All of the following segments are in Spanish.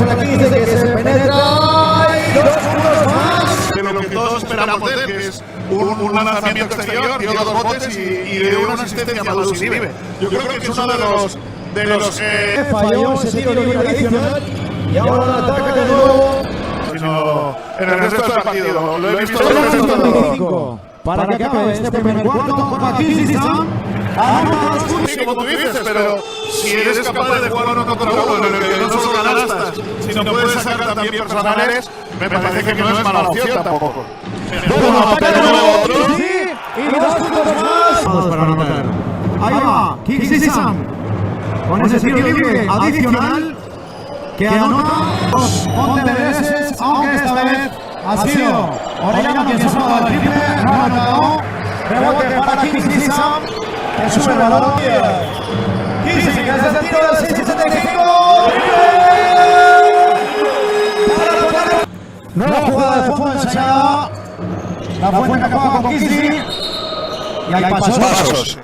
por aquí, dice que se penetra y 2 puntos más. De lo que todos esperamos de él, que es un lanzamiento exterior, dio 2 botes y dio una asistencia a Madu Uribe. Yo creo que es uno de los falló ese tiro libre adicional y ahora ataca de nuevo. Sino en el resto del partido. Lo he visto en el resto del partido. Para que acabe este primer cuarto, aquí sí están. Sí, como tú dices, pero si eres capaz de jugar uno contra uno, en el que no solo canastas, sino puedes sacar también personales, me parece que no es mala opción tampoco. Bueno, ataca de nuevo, sí, y 2 puntos más. Vamos para anotar. Ahí va, Kingsley Sam, con ese tiro libre adicional, que anota los pontevedreses, aunque esta vez ha sido Orellana quien se suma al triple, no ha anotado. Rebote para Kingsley Sam, que sube el balón. Kingsley, que desde el tiro del 6.75. Nueva jugada de fondo ensayada. La Fuente que acaba con Kingsley. Y hay pasos.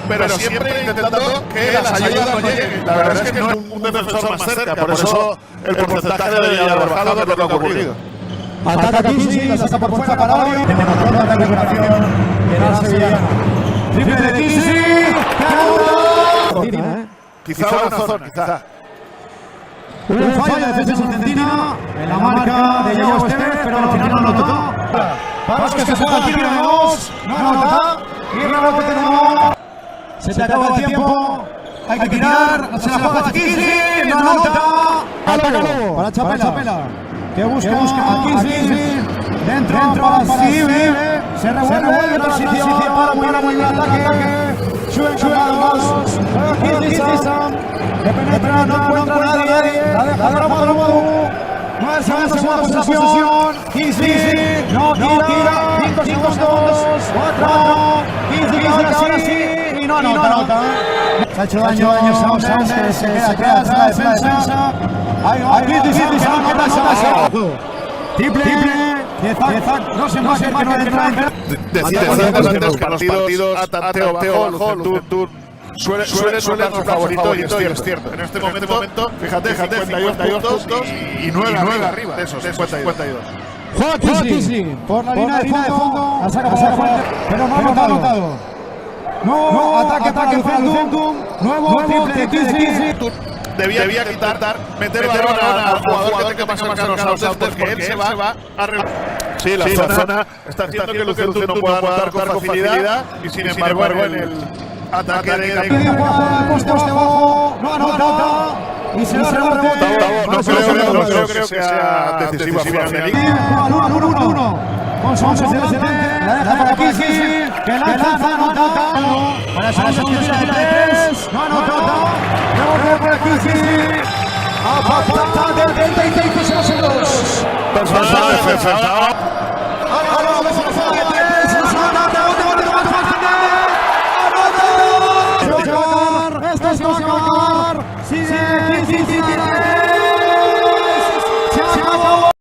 Pero siempre intentando que las ayudas no lleguen. La verdad es que no es un defensor más cerca, por eso el porcentaje debería haber bajado de lo que ha ocurrido. Ataca Kingsley, la saca por fuera para Ori. Tenemos ronda de recuperación de la sevillana. Triple de Kingsley. Quizá una zona, quizá. Un fallo de defensa argentina en la marca de Yago Esteves, pero al final no anotó. Vamos que se juega el tiro de 2, no anota. Y rebote de nuevo. Se te acaba el tiempo. Hay que tirar. Se la juega Kingsley. No anota. Atácalo para Chapela. Que busca a Kingsley. Dentro para Cibe. Se revuelve la posición para muy buen ataque. Sube los. Kingsley Sam. Que penetra, no encuentra a nadie. La deja para Madu. No es la segunda posición. Kingsley no tira. 5 segundos. 4. Kingsley ahora sí. Y no anota. Se ha hecho daño Saunders, que se queda atrás la defensa. Ahí Kingsley Sam, que pasa. Triple. No se más que no Decíamos antes que los partidos a tanteo bajo, Lucentur suele ser su favorito, y es cierto. En este momento, fíjate, 52 puntos y 9 arriba de esos 52. Juega Kingsley por la línea de fondo, la saca fuerte, pero no ha anotado. No, ataque para Lucentum, nuevo triple de Kingsley. Debía meter balón al jugador que pasa a los autos, que él se va a sí, la zona está haciendo que Lucentum no pueda anotar con facilidad y sin embargo en el ataque de poste abajo, no anota y se va a rebote. No creo que sea decisivo al final del liga. 1-1. Con Saunders delante, la deja para Kingsley, que lanza, anota. Para Saunders de 3, no anota. Rebote para Kingsley. A falta de 35 segundos. Defensa.